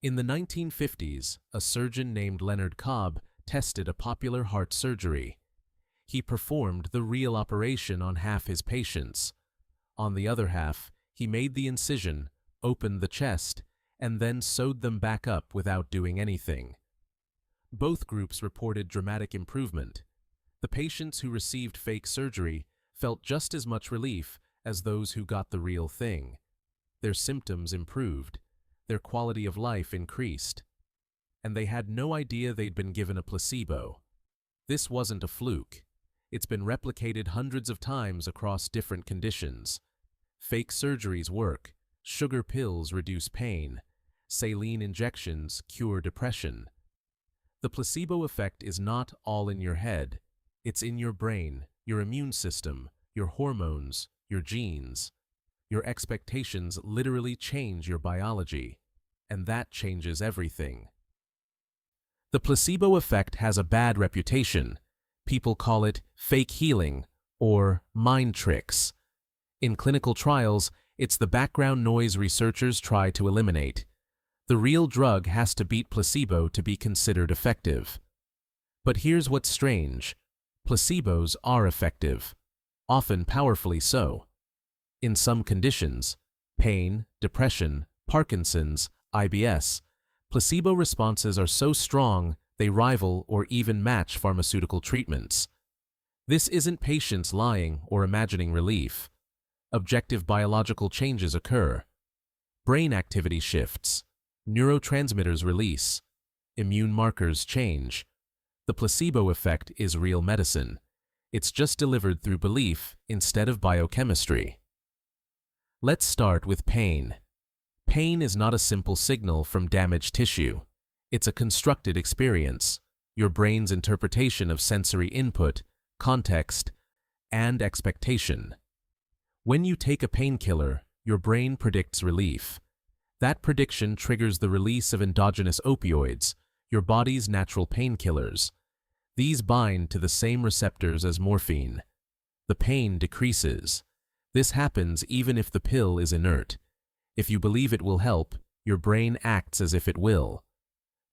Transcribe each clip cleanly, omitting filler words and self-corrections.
In the 1950s, a surgeon named Leonard Cobb tested a popular heart surgery. He performed the real operation on half his patients. On the other half, he made the incision, opened the chest, and then sewed them back up without doing anything. Both groups reported dramatic improvement. The patients who received fake surgery felt just as much relief as those who got the real thing. Their symptoms improved, their quality of life increased, and they had no idea they'd been given a placebo. This wasn't a fluke. It's been replicated hundreds of times across different conditions. Fake surgeries work, sugar pills reduce pain, saline injections cure depression. The placebo effect is not all in your head. It's in your brain, your immune system, your hormones, your genes. Your expectations literally change your biology, and that changes everything. The placebo effect has a bad reputation. People call it fake healing or mind tricks. In clinical trials, it's the background noise researchers try to eliminate. The real drug has to beat placebo to be considered effective. But here's what's strange. Placebos are effective, often powerfully so. In some conditions, pain, depression, Parkinson's, IBS, placebo responses are so strong they rival or even match pharmaceutical treatments. This isn't patients lying or imagining relief. Objective biological changes occur. Brain activity shifts, neurotransmitters release, immune markers change. The placebo effect is real medicine. It's just delivered through belief instead of biochemistry. Let's start with pain. Pain is not a simple signal from damaged tissue. It's a constructed experience, your brain's interpretation of sensory input, context, and expectation. When you take a painkiller, your brain predicts relief. That prediction triggers the release of endogenous opioids, your body's natural painkillers. These bind to the same receptors as morphine. The pain decreases. This happens even if the pill is inert. If you believe it will help, your brain acts as if it will.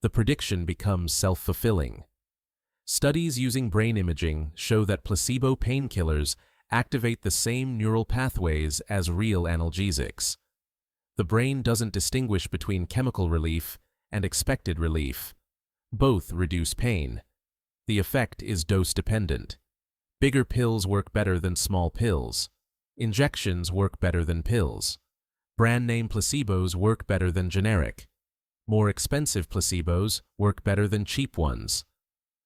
The prediction becomes self-fulfilling. Studies using brain imaging show that placebo painkillers activate the same neural pathways as real analgesics. The brain doesn't distinguish between chemical relief and expected relief. Both reduce pain. The effect is dose-dependent. Bigger pills work better than small pills. Injections work better than pills. Brand-name placebos work better than generic. More expensive placebos work better than cheap ones.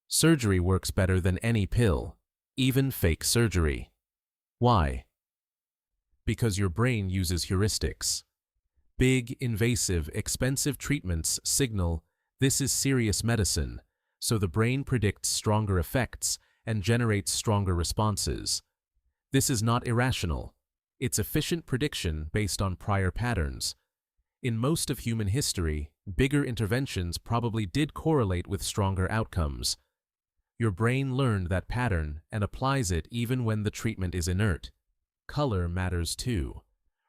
Surgery works better than any pill, even fake surgery. Why? Because your brain uses heuristics. Big, invasive, expensive treatments signal this is serious medicine, so the brain predicts stronger effects and generates stronger responses. This is not irrational. It's efficient prediction based on prior patterns. In most of human history, bigger interventions probably did correlate with stronger outcomes. Your brain learned that pattern and applies it even when the treatment is inert. Color matters too.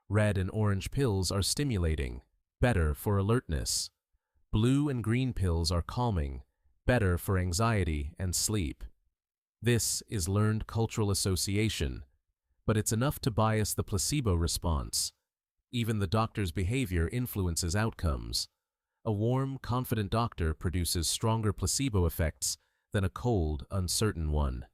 Red and orange pills are stimulating, better for alertness. Blue and green pills are calming, better for anxiety and sleep. This is learned cultural association, but it's enough to bias the placebo response. Even the doctor's behavior influences outcomes. A warm, confident doctor produces stronger placebo effects than a cold, uncertain one.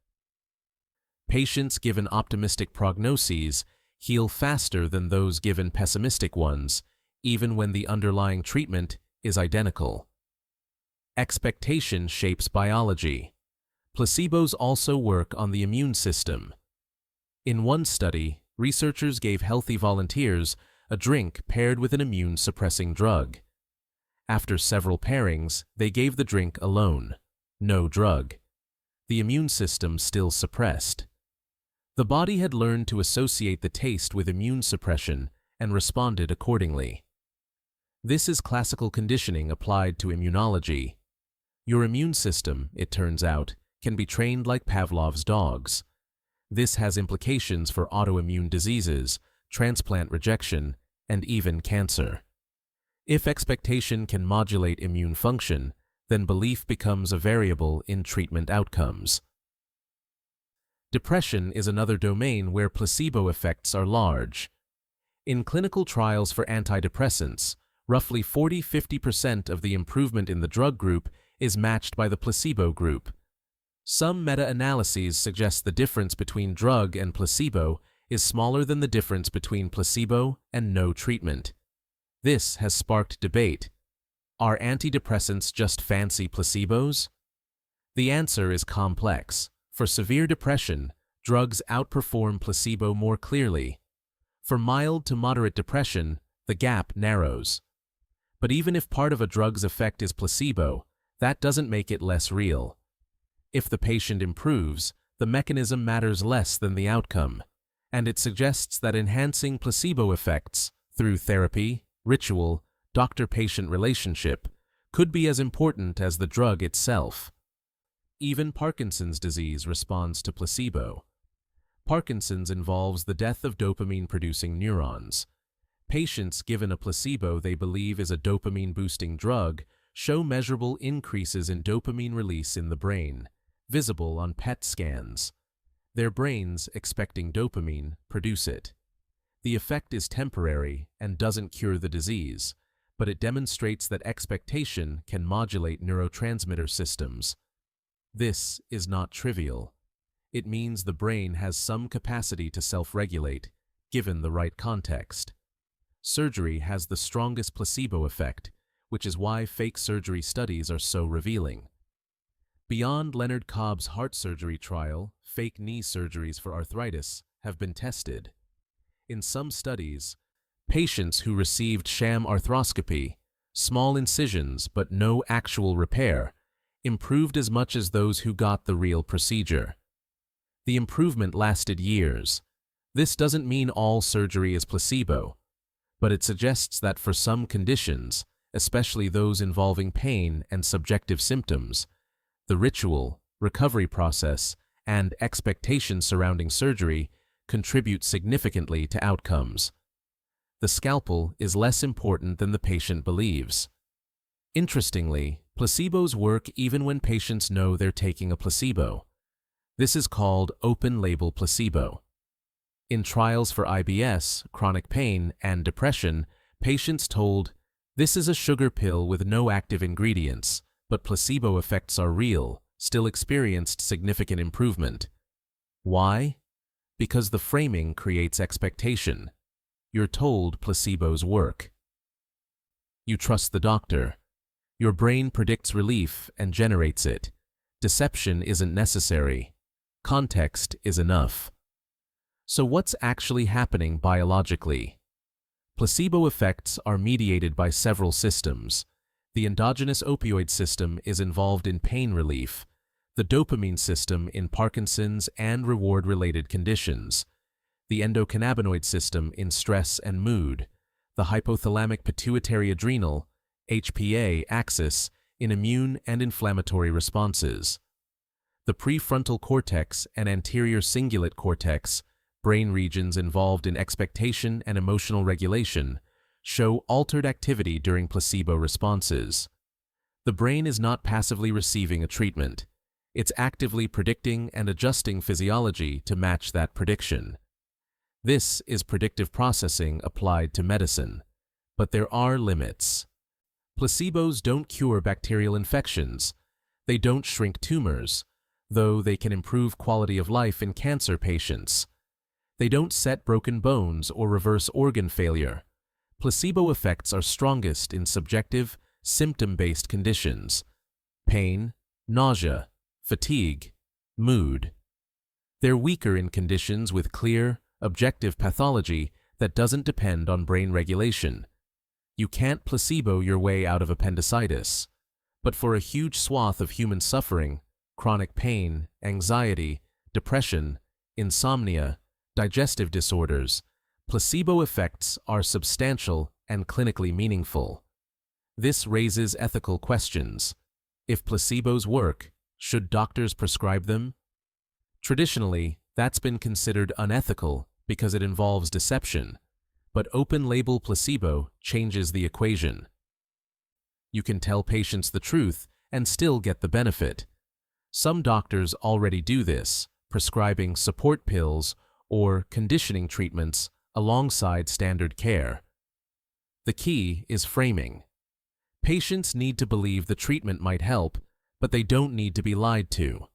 Patients given optimistic prognoses heal faster than those given pessimistic ones, even when the underlying treatment is identical. Expectation shapes biology. Placebos also work on the immune system. In one study, researchers gave healthy volunteers a drink paired with an immune-suppressing drug. After several pairings, they gave the drink alone, no drug. The immune system still suppressed. The body had learned to associate the taste with immune suppression and responded accordingly. This is classical conditioning applied to immunology. Your immune system, it turns out, can be trained like Pavlov's dogs. This has implications for autoimmune diseases, transplant rejection, and even cancer. If expectation can modulate immune function, then belief becomes a variable in treatment outcomes. Depression is another domain where placebo effects are large. In clinical trials for antidepressants, roughly 40–50% of the improvement in the drug group is matched by the placebo group. Some meta-analyses suggest the difference between drug and placebo is smaller than the difference between placebo and no treatment. This has sparked debate. Are antidepressants just fancy placebos? The answer is complex. For severe depression, drugs outperform placebo more clearly. For mild to moderate depression, the gap narrows. But even if part of a drug's effect is placebo, that doesn't make it less real. If the patient improves, the mechanism matters less than the outcome, and it suggests that enhancing placebo effects through therapy, ritual, doctor-patient relationship could be as important as the drug itself. Even Parkinson's disease responds to placebo. Parkinson's involves the death of dopamine-producing neurons. Patients given a placebo they believe is a dopamine-boosting drug show measurable increases in dopamine release in the brain, visible on PET scans. Their brains, expecting dopamine, produce it. The effect is temporary and doesn't cure the disease, but it demonstrates that expectation can modulate neurotransmitter systems. This is not trivial. It means the brain has some capacity to self-regulate, given the right context. Surgery has the strongest placebo effect, which is why fake surgery studies are so revealing. Beyond Leonard Cobb's heart surgery trial, fake knee surgeries for arthritis have been tested. In some studies, patients who received sham arthroscopy, small incisions but no actual repair, improved as much as those who got the real procedure. The improvement lasted years. This doesn't mean all surgery is placebo, but it suggests that for some conditions, especially those involving pain and subjective symptoms, the ritual, recovery process, and expectations surrounding surgery contribute significantly to outcomes. The scalpel is less important than the patient believes. Interestingly, placebos work even when patients know they're taking a placebo. This is called open-label placebo. In trials for IBS, chronic pain, and depression, patients told, "This is a sugar pill with no active ingredients, but placebo effects are real," still experienced significant improvement. Why? Because the framing creates expectation. You're told placebos work. You trust the doctor. Your brain predicts relief and generates it. Deception isn't necessary. Context is enough. So what's actually happening biologically? Placebo effects are mediated by several systems. The endogenous opioid system is involved in pain relief, the dopamine system in Parkinson's and reward-related conditions, the endocannabinoid system in stress and mood, the hypothalamic-pituitary-adrenal (HPA) axis in immune and inflammatory responses. The prefrontal cortex and anterior cingulate cortex, brain regions involved in expectation and emotional regulation, show altered activity during placebo responses. The brain is not passively receiving a treatment. It's actively predicting and adjusting physiology to match that prediction. This is predictive processing applied to medicine. But there are limits. Placebos don't cure bacterial infections. They don't shrink tumors, though they can improve quality of life in cancer patients. They don't set broken bones or reverse organ failure. Placebo effects are strongest in subjective, symptom-based conditions: pain, nausea, fatigue, mood. They're weaker in conditions with clear, objective pathology that doesn't depend on brain regulation. You can't placebo your way out of appendicitis. But for a huge swath of human suffering, chronic pain, anxiety, depression, insomnia, digestive disorders, placebo effects are substantial and clinically meaningful. This raises ethical questions. If placebos work, should doctors prescribe them? Traditionally, that's been considered unethical because it involves deception, but open-label placebo changes the equation. You can tell patients the truth and still get the benefit. Some doctors already do this, prescribing support pills or conditioning treatments alongside standard care. The key is framing. Patients need to believe the treatment might help, but they don't need to be lied to.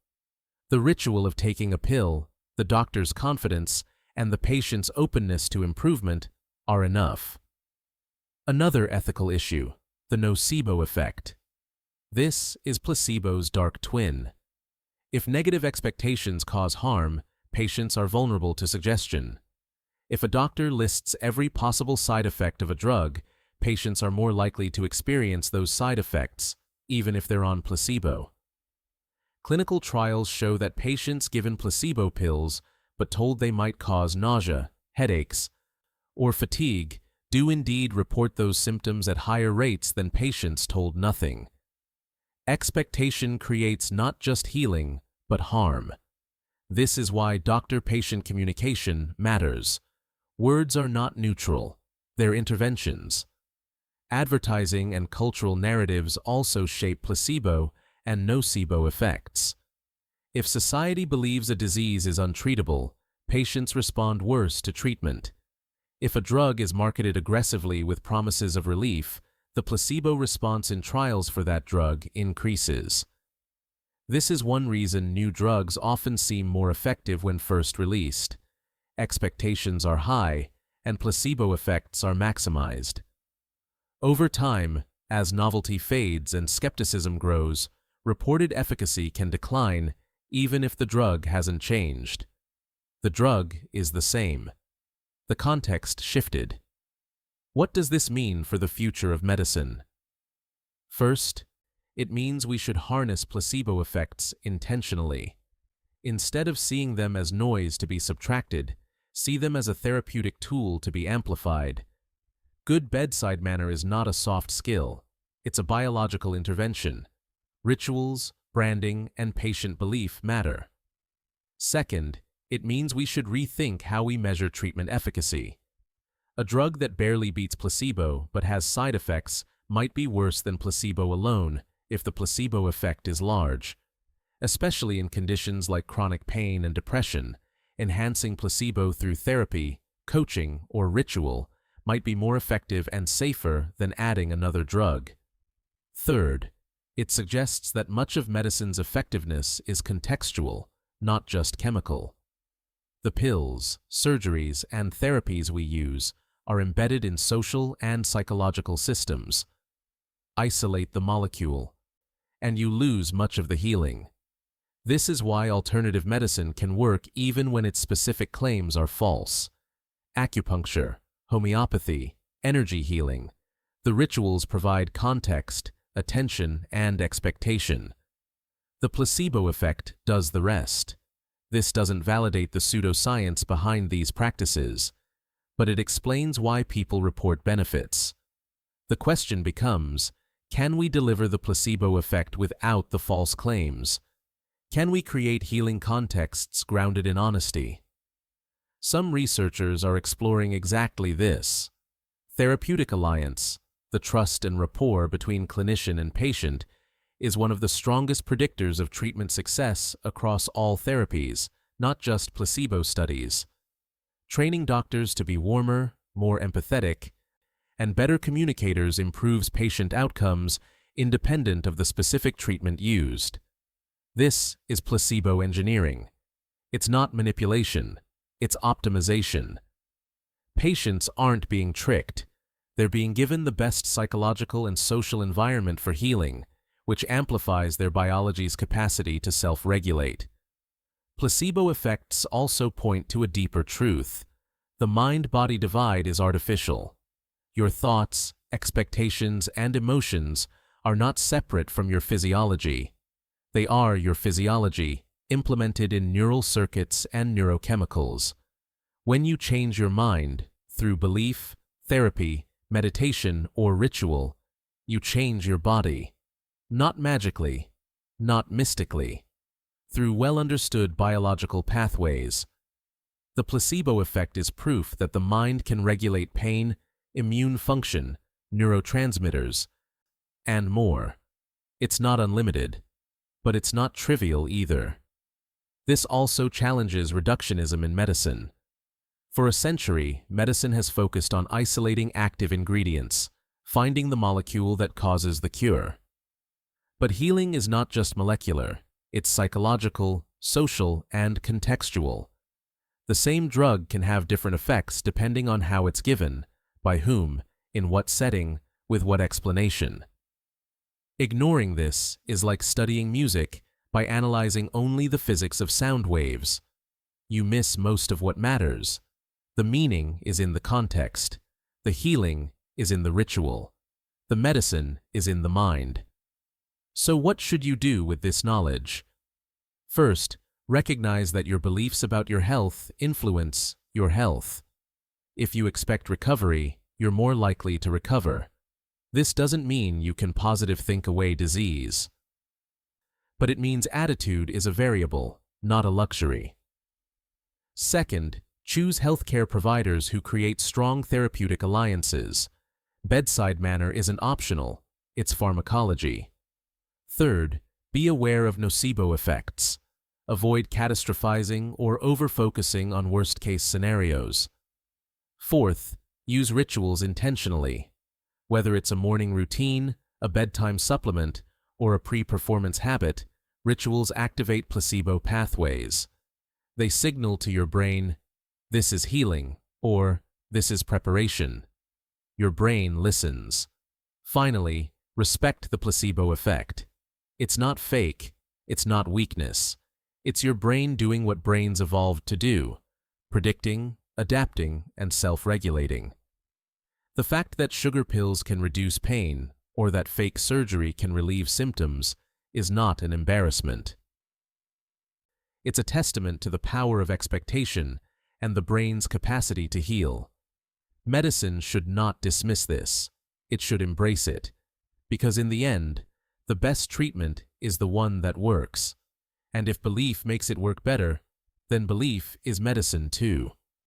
The ritual of taking a pill, the doctor's confidence, and the patient's openness to improvement are enough. Another ethical issue, the nocebo effect. This is placebo's dark twin. If negative expectations cause harm, patients are vulnerable to suggestion. If a doctor lists every possible side effect of a drug, patients are more likely to experience those side effects, even if they're on placebo. Clinical trials show that patients given placebo pills but told they might cause nausea, headaches, or fatigue do indeed report those symptoms at higher rates than patients told nothing. Expectation creates not just healing, but harm. This is why doctor-patient communication matters. Words are not neutral, they're interventions. Advertising and cultural narratives also shape placebo and nocebo effects. If society believes a disease is untreatable, patients respond worse to treatment. If a drug is marketed aggressively with promises of relief, the placebo response in trials for that drug increases. This is one reason new drugs often seem more effective when first released. Expectations are high, and placebo effects are maximized. Over time, as novelty fades and skepticism grows, reported efficacy can decline even if the drug hasn't changed. The drug is the same. The context shifted. What does this mean for the future of medicine? First, it means we should harness placebo effects intentionally. Instead of seeing them as noise to be subtracted, see them as a therapeutic tool to be amplified. Good bedside manner is not a soft skill. It's a biological intervention. Rituals, branding, and patient belief matter. Second, it means we should rethink how we measure treatment efficacy. A drug that barely beats placebo but has side effects might be worse than placebo alone if the placebo effect is large. Especially in conditions like chronic pain and depression, enhancing placebo through therapy, coaching, or ritual might be more effective and safer than adding another drug. Third, it suggests that much of medicine's effectiveness is contextual, not just chemical. The pills, surgeries, and therapies we use are embedded in social and psychological systems. Isolate the molecule, and you lose much of the healing. This is why alternative medicine can work even when its specific claims are false. Acupuncture, homeopathy, energy healing. The rituals provide context, attention, and expectation. The placebo effect does the rest. This doesn't validate the pseudoscience behind these practices, but it explains why people report benefits. The question becomes, can we deliver the placebo effect without the false claims? Can we create healing contexts grounded in honesty? Some researchers are exploring exactly this. Therapeutic alliance, the trust and rapport between clinician and patient, is one of the strongest predictors of treatment success across all therapies, not just placebo studies. Training doctors to be warmer, more empathetic, and better communicators improves patient outcomes independent of the specific treatment used. This is placebo engineering. It's not manipulation, it's optimization. Patients aren't being tricked. They're being given the best psychological and social environment for healing, which amplifies their biology's capacity to self-regulate. Placebo effects also point to a deeper truth. The mind-body divide is artificial. Your thoughts, expectations, and emotions are not separate from your physiology. They are your physiology, implemented in neural circuits and neurochemicals. When you change your mind, through belief, therapy, meditation, or ritual, you change your body. Not magically, not mystically, through well-understood biological pathways. The placebo effect is proof that the mind can regulate pain, immune function, neurotransmitters, and more. It's not unlimited, but it's not trivial either. This also challenges reductionism in medicine. For a century, medicine has focused on isolating active ingredients, finding the molecule that causes the cure. But healing is not just molecular, it's psychological, social, and contextual. The same drug can have different effects depending on how it's given, by whom, in what setting, with what explanation. Ignoring this is like studying music by analyzing only the physics of sound waves. You miss most of what matters. The meaning is in the context. The healing is in the ritual. The medicine is in the mind. So what should you do with this knowledge? First, recognize that your beliefs about your health influence your health. If you expect recovery, you're more likely to recover. This doesn't mean you can positive think away disease. But it means attitude is a variable, not a luxury. Second, choose healthcare providers who create strong therapeutic alliances. Bedside manner isn't optional, it's pharmacology. Third, be aware of nocebo effects. Avoid catastrophizing or over-focusing on worst-case scenarios. Fourth, use rituals intentionally. Whether it's a morning routine, a bedtime supplement, or a pre-performance habit, rituals activate placebo pathways. They signal to your brain, "This is healing," or "This is preparation." Your brain listens. Finally, respect the placebo effect. It's not fake, it's not weakness. It's your brain doing what brains evolved to do, predicting, adapting, and self-regulating. The fact that sugar pills can reduce pain, or that fake surgery can relieve symptoms, is not an embarrassment. It's a testament to the power of expectation and the brain's capacity to heal. Medicine should not dismiss this. It should embrace it. Because in the end, the best treatment is the one that works. And if belief makes it work better, then belief is medicine too.